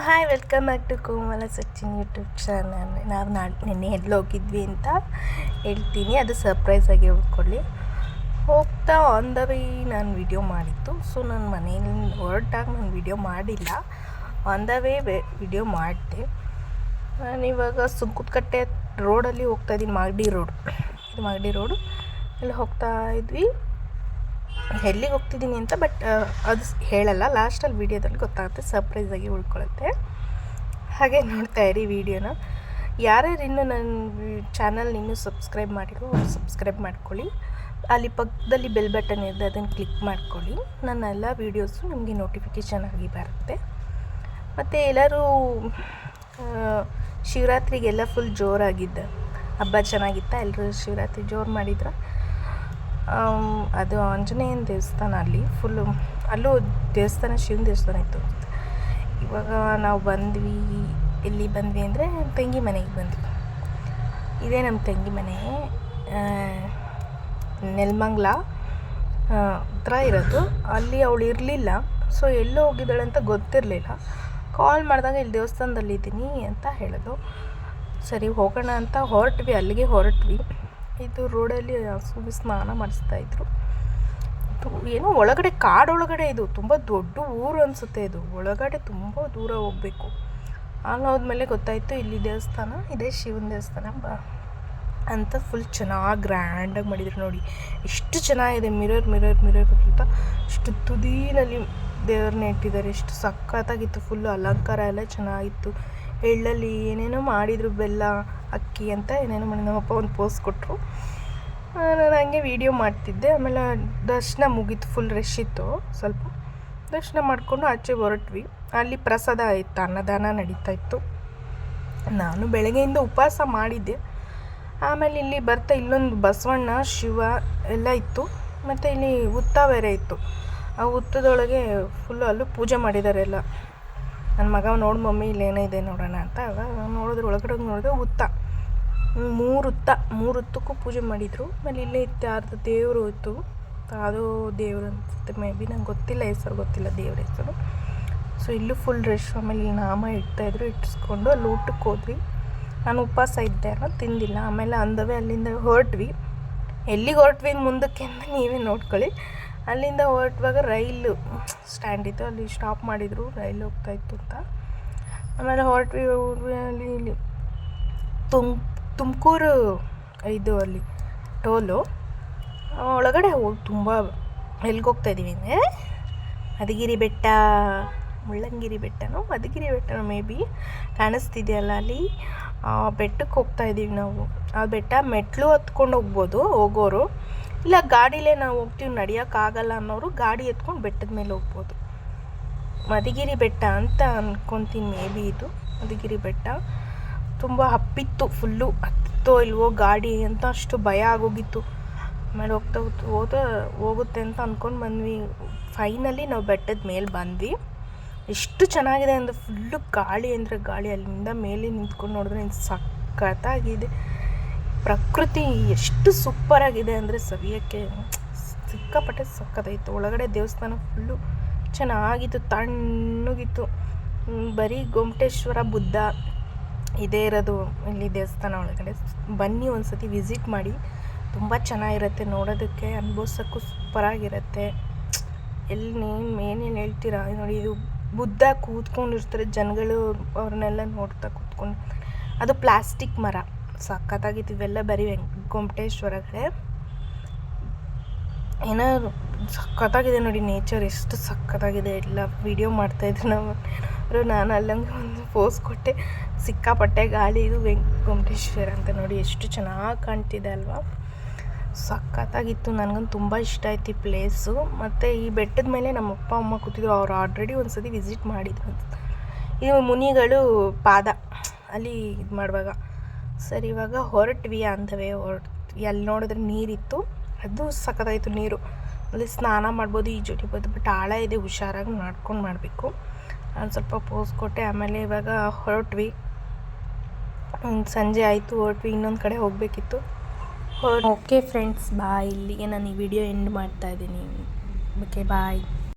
Hi welcome back to Komala Sachin YouTube channel. ನಾವು ನಿನ್ನೆ ಎಲ್ಲಿ ಹೋಗಿದ್ವಿ ಅಂತ ಹೇಳ್ತೀನಿ, ಅದು ಸರ್ಪ್ರೈಸಾಗಿ ಹೇಳ್ಕೊಳ್ಳಿ. ಹೋಗ್ತಾ ಆನ್ ದ ವೇ ನಾನು ವಿಡಿಯೋ ಮಾಡಿತ್ತು. ಸೊ ನಾನು ಮನೇಲಿ ಹೊರಟಾಗ ನಾನು ವಿಡಿಯೋ ಮಾಡಿಲ್ಲ, ಆನ್ ದ ವೇ ವಿಡಿಯೋ ಮಾಡಿದೆ. ನಾನಿವಾಗ ಸುಂಕುದಕಟ್ಟೆ ರೋಡಲ್ಲಿ ಹೋಗ್ತಾಯಿದ್ದೀನಿ, ಮಾಗಡಿ ರೋಡು ಅಲ್ಲಿ ಹೋಗ್ತಾ ಇದ್ವಿ. ಎಲ್ಲಿಗೆ ಹೋಗ್ತಿದ್ದೀನಿ ಅಂತ ಬಟ್ ಅದು ಹೇಳಲ್ಲ, ಲಾಸ್ಟಲ್ಲಿ ವೀಡಿಯೋದಲ್ಲಿ ಗೊತ್ತಾಗುತ್ತೆ, ಸರ್ಪ್ರೈಸಾಗಿ ಉಳ್ಕೊಳ್ಳುತ್ತೆ. ಹಾಗೆ ನೋಡ್ತಾ ಇರಿ ವೀಡಿಯೋನ. ಯಾರ್ಯಾರು ಇನ್ನೂ ನನ್ನ ಚಾನಲ್ ಇನ್ನೂ ಸಬ್ಸ್ಕ್ರೈಬ್ ಮಾಡಿರೋ ಅವ್ರು ಸಬ್ಸ್ಕ್ರೈಬ್ ಮಾಡ್ಕೊಳ್ಳಿ. ಅಲ್ಲಿ ಪಕ್ಕದಲ್ಲಿ ಬೆಲ್ ಬಟನ್ ಇದೆ, ಅದನ್ನು ಕ್ಲಿಕ್ ಮಾಡ್ಕೊಳ್ಳಿ. ನನ್ನ ಎಲ್ಲ ವೀಡಿಯೋಸು ನಿಮಗೆ ನೋಟಿಫಿಕೇಷನ್ ಆಗಿ ಬರುತ್ತೆ. ಮತ್ತು ಎಲ್ಲರೂ ಶಿವರಾತ್ರಿಗೆಲ್ಲ ಫುಲ್ ಜೋರಾಗಿದ್ದ ಹಬ್ಬ ಚೆನ್ನಾಗಿತ್ತ? ಎಲ್ಲರೂ ಶಿವರಾತ್ರಿ ಜೋರು ಮಾಡಿದ್ರ? ಅದು ಆಂಜನೇಯನ ದೇವಸ್ಥಾನ, ಅಲ್ಲಿ ಫುಲ್ಲು ಅಲ್ಲೂ ದೇವಸ್ಥಾನ, ಶಿವನ ದೇವಸ್ಥಾನ ಇತ್ತು. ಇವಾಗ ನಾವು ಬಂದ್ವಿ, ಎಲ್ಲಿ ಬಂದ್ವಿ ಅಂದರೆ ತಂಗಿ ಮನೆಗೆ ಬಂದ್ವಿ. ಇದೇ ನಮ್ಮ ತಂಗಿ ಮನೆ, ನೆಲಮಂಗಲ ಹತ್ರ ಇರೋದು. ಅಲ್ಲಿ ಅವಳು ಇರಲಿಲ್ಲ, ಸೊ ಎಲ್ಲೋ ಹೋಗಿದ್ದಾಳೆ ಅಂತ ಗೊತ್ತಿರಲಿಲ್ಲ. ಕಾಲ್ ಮಾಡಿದಾಗ ಇಲ್ಲಿ ದೇವಸ್ಥಾನದಲ್ಲಿದ್ದೀನಿ ಅಂತ ಹೇಳಿದ್ರು. ಸರಿ ಹೋಗೋಣ ಅಂತ ಅಲ್ಲಿಗೆ ಹೊರಟ್ವಿ. ಇದು ರೋಡಲ್ಲಿ ಹಸುಗೆ ಸ್ನಾನ ಮಾಡಿಸ್ತಾಯಿದ್ರು. ಏನೋ ಒಳಗಡೆ ಕಾಡೊಳಗಡೆ, ಇದು ತುಂಬ ದೊಡ್ಡ ಊರು ಅನಿಸುತ್ತೆ. ಇದು ಒಳಗಡೆ ತುಂಬ ದೂರ ಹೋಗಬೇಕು. ಅಲ್ಲಿ ಹೋದ್ಮೇಲೆ ಗೊತ್ತಾಯಿತು ಇಲ್ಲಿ ದೇವಸ್ಥಾನ, ಇದೇ ಶಿವನ ದೇವಸ್ಥಾನ ಅಂತ. ಫುಲ್ ಚೆನ್ನಾಗಿ ಗ್ರ್ಯಾಂಡಾಗಿ ಮಾಡಿದ್ರು ನೋಡಿ, ಎಷ್ಟು ಚೆನ್ನಾಗಿದೆ. ಮಿರರ್ ಅಂತ ಇಷ್ಟು ತುದಿನಲ್ಲಿ ದೇವ್ರನ್ನ ಇಟ್ಟಿದ್ದಾರೆ, ಎಷ್ಟು ಸಖತ್ತಾಗಿತ್ತು. ಫುಲ್ಲು ಅಲಂಕಾರ ಎಲ್ಲ ಚೆನ್ನಾಗಿತ್ತು. ಎಳ್ಳಲ್ಲಿ ಏನೇನೋ ಮಾಡಿದರು, ಬೆಲ್ಲ ಅಕ್ಕಿ ಅಂತ ಏನೇನೋ ಮಾಡಿ. ನಮ್ಮಪ್ಪ ಒಂದು ಪೋಸ್ ಕೊಟ್ಟರು, ನಾನು ಹಂಗೆ ವೀಡಿಯೋ ಮಾಡ್ತಿದ್ದೆ. ಆಮೇಲೆ ದರ್ಶನ ಮುಗೀತು, ಫುಲ್ ರಶ್ ಇತ್ತು. ಸ್ವಲ್ಪ ದರ್ಶನ ಮಾಡಿಕೊಂಡು ಆಚೆ ಹೊರಟ್ವಿ. ಅಲ್ಲಿ ಪ್ರಸಾದ ಇತ್ತು, ಅನ್ನದಾನ ನಡೀತಾ ಇತ್ತು. ನಾನು ಬೆಳಗ್ಗೆಯಿಂದ ಉಪವಾಸ ಮಾಡಿದ್ದೆ. ಆಮೇಲೆ ಇಲ್ಲಿ ಬರ್ತಾ ಇಲ್ಲೊಂದು ಬಸವಣ್ಣ, ಶಿವ ಎಲ್ಲ ಇತ್ತು. ಮತ್ತು ಇಲ್ಲಿ ಹುತ್ತ ಬೇರೆ ಇತ್ತು. ಆ ಹುತ್ತದೊಳಗೆ ಫುಲ್ಲು ಅಲ್ಲೂ ಪೂಜೆ ಮಾಡಿದ್ದಾರೆ ಎಲ್ಲ. ನನ್ನ ಮಗ ನೋಡಿ ಮಮ್ಮಿ ಇಲ್ಲೇನಿದೆ ನೋಡೋಣ ಅಂತ ನೋಡಿದ್ರೆ, ಒಳಗಡೆ ನೋಡಿದ್ರೆ ಹುತ್ತ, ಮೂರು ಹುತ್ತಕ್ಕೂ ಪೂಜೆ ಮಾಡಿದರು. ಆಮೇಲೆ ಇಲ್ಲೇ ಇತ್ತು ಯಾರ್ದು ದೇವರು ಇತ್ತು, ಅದು ದೇವರು ಅನಿಸುತ್ತೆ, ಮೇ ಬಿ ನಂಗೆ ಗೊತ್ತಿಲ್ಲ, ಹೆಸರು ಗೊತ್ತಿಲ್ಲ ದೇವ್ರ ಹೆಸರು. ಸೊ ಇಲ್ಲೂ ಫುಲ್ ರಶ್. ಆಮೇಲೆ ಇಲ್ಲಿ ನಾಮ ಇಡ್ತಾಯಿದ್ರು, ಇಟ್ಟಿಸ್ಕೊಂಡು ಅಲ್ಲಿ ಊಟಕ್ಕೆ ಹೋದ್ವಿ. ನಾನು ಉಪವಾಸ ಇದ್ದೆ ಅನ್ನೋ ತಿಂದಿಲ್ಲ. ಆಮೇಲೆ ಅಂದವೇ ಅಲ್ಲಿಂದ ಹೊರಟ್ವಿ. ಎಲ್ಲಿಗೆ ಹೊರಟ್ವಿ ಮುಂದಕ್ಕೆ ಅಂತ ನೀವೇ ನೋಡ್ಕೊಳ್ಳಿ. ಅಲ್ಲಿಂದ ಹೊರಟುವಾಗ ರೈಲು ಸ್ಟ್ಯಾಂಡ್ ಇತ್ತು, ಅಲ್ಲಿ ಸ್ಟಾಪ್ ಮಾಡಿದರು, ರೈಲು ಹೋಗ್ತಾಯಿತ್ತು ಅಂತ. ಆಮೇಲೆ ಹೊರಟ್ವಿ. ಇಲ್ಲಿ ತುಮಕೂರು ಇದು ಅಲ್ಲಿ ಟೋಲು ಒಳಗಡೆ ತುಂಬ. ಎಲ್ಲಿಗೆ ಹೋಗ್ತಾಯಿದ್ದೀವಿ ಅಂದರೆ ಮಧುಗಿರಿ ಬೆಟ್ಟ, ಮುಳ್ಳಂಗಿರಿ ಬೆಟ್ಟನೋ ಮೇ ಬಿ ಕಾಣಿಸ್ತಿದೆಯಲ್ಲ, ಅಲ್ಲಿ ಬೆಟ್ಟಕ್ಕೆ ಹೋಗ್ತಾಯಿದ್ದೀವಿ ನಾವು. ಆ ಬೆಟ್ಟ ಮೆಟ್ಲು ಹತ್ಕೊಂಡು ಹೋಗೋರು, ಇಲ್ಲ ಗಾಡಿಲೇ ನಾವು ಹೋಗ್ತೀವಿ, ನಡೆಯೋಕ್ಕಾಗಲ್ಲ ಅನ್ನೋರು ಗಾಡಿ ಎತ್ಕೊಂಡು ಬೆಟ್ಟದ ಮೇಲೆ ಹೋಗ್ಬೋದು. ಮಧುಗಿರಿ ಬೆಟ್ಟ ಅಂತ ಅಂದ್ಕೊತೀನಿ, ಮೇ ಬಿ ಇದು ಮಧುಗಿರಿ ಬೆಟ್ಟ. ತುಂಬ ಹಬ್ಬಿತ್ತು, ಫುಲ್ಲು ಹತ್ತೋ ಇಲ್ವೋ ಗಾಡಿ ಅಂತ ಅಷ್ಟು ಭಯ ಆಗೋಗಿತ್ತು. ಆಮೇಲೆ ಹೋಗುತ್ತೆ ಅಂತ ಅಂದ್ಕೊಂಡು ಬಂದ್ವಿ. ಫೈನಲಿ ನಾವು ಬೆಟ್ಟದ ಮೇಲೆ ಬಂದ್ವಿ. ಎಷ್ಟು ಚೆನ್ನಾಗಿದೆ ಅಂದರೆ ಫುಲ್ಲು ಗಾಳಿ ಅಂದರೆ ಗಾಳಿ. ಅಲ್ಲಿಂದ ಮೇಲೆ ನಿಂತ್ಕೊಂಡು ನೋಡಿದ್ರೆ ಸಖತ್ತಾಗಿದೆ. ಪ್ರಕೃತಿ ಎಷ್ಟು ಸೂಪರಾಗಿದೆ ಅಂದರೆ ಸವಿಯೋಕ್ಕೆ ಸಿಕ್ಕಾಪಟ್ಟೆ ಸಖತ್ತಾಯಿತು. ಒಳಗಡೆ ದೇವಸ್ಥಾನ ಫುಲ್ಲು ಚೆನ್ನಾಗಿತ್ತು, ತಣ್ಣಗಿತ್ತು. ಬರೀ ಗೊಮ್ಮಟೇಶ್ವರ ಬುದ್ಧ ಇದೇ ಇರೋದು ಇಲ್ಲಿ ದೇವಸ್ಥಾನ ಒಳಗಡೆ. ಬನ್ನಿ ಒಂದು ಸತಿ ವಿಸಿಟ್ ಮಾಡಿ, ತುಂಬ ಚೆನ್ನಾಗಿರುತ್ತೆ ನೋಡೋದಕ್ಕೆ, ಅನುಭವಿಸೋಕ್ಕೂ ಸೂಪರಾಗಿರುತ್ತೆ. ಏನೇನು ಹೇಳ್ತೀರಾ ನೋಡಿ, ಇದು ಬುದ್ಧ ಕೂತ್ಕೊಂಡಿರ್ತಾರೆ, ಜನಗಳು ಅವ್ರನ್ನೆಲ್ಲ ನೋಡ್ತಾ ಕೂತ್ಕೊಂಡು. ಅದು ಪ್ಲಾಸ್ಟಿಕ್ ಮರ, ಸಖತ್ತಾಗಿತ್ತು. ಇವೆಲ್ಲ ಬರೀ ಗೊಮ್ಮಟೇಶ್ವರಗಳೇ. ಏನೋ ಸಖತ್ತಾಗಿದೆ ನೋಡಿ, ನೇಚರ್ ಎಷ್ಟು ಸಖತ್ತಾಗಿದೆ. ಎಲ್ಲ ವೀಡಿಯೋ ಮಾಡ್ತಾಯಿದ್ರು ನಾನು ಅಲ್ಲಂಗೆ ಒಂದು ಪೋಸ್ ಕೊಟ್ಟೆ. ಸಿಕ್ಕಾಪಟ್ಟೆ ಗಾಳಿ. ಇದು ಗೊಮ್ಮಟೇಶ್ವರ ಅಂತ ನೋಡಿ, ಎಷ್ಟು ಚೆನ್ನಾಗಿ ಕಾಣ್ತಿದೆ ಅಲ್ವಾ, ಸಖತ್ತಾಗಿತ್ತು. ನನಗಂತೂ ತುಂಬ ಇಷ್ಟ ಆಯ್ತು ಈ ಪ್ಲೇಸು. ಮತ್ತು ಈ ಬೆಟ್ಟದ ಮೇಲೆ ನಮ್ಮ ಅಪ್ಪ ಅಮ್ಮ ಕೂತಿದ್ರು, ಅವ್ರು ಆಲ್ರೆಡಿ ಒಂದು ಸತಿ ವಿಸಿಟ್ ಮಾಡಿದ್ರು. ಇದು ಮುನಿಗಳು ಪಾದ ಅಲ್ಲಿ ಇದು ಮಾಡುವಾಗ. ಸರಿ ಇವಾಗ ಹೊರಟ್ವಿ, ಅಂದವೇ ಹೊರಟ್ವಿ. ಅಲ್ಲಿ ನೋಡಿದ್ರೆ ನೀರಿತ್ತು, ಅದು ಸಖತ್ತಾಯಿತು ನೀರು. ಅಲ್ಲಿ ಸ್ನಾನ ಮಾಡ್ಬೋದು, ಈಜೊಡಿಬೋದು, ಬಟ್ ಆಳ ಇದೆ, ಹುಷಾರಾಗಿ ಮಾಡ್ಕೊಂಡು ಮಾಡಬೇಕು. ನಾನು ಸ್ವಲ್ಪ ಪೋಸ್ ಕೊಟ್ಟೆ. ಆಮೇಲೆ ಇವಾಗ ಹೊರಟ್ವಿ, ಸಂಜೆ ಆಯಿತು, ಹೊರಟ್ವಿ. ಇನ್ನೊಂದು ಕಡೆ ಹೋಗಬೇಕಿತ್ತು. Okay friends, bye. ಇಲ್ಲಿಗೆ ನಾನು ಈ ವಿಡಿಯೋ ಎಂಡ್ ಮಾಡ್ತಾಯಿದ್ದೀನಿ. ಓಕೆ ಬಾಯ್.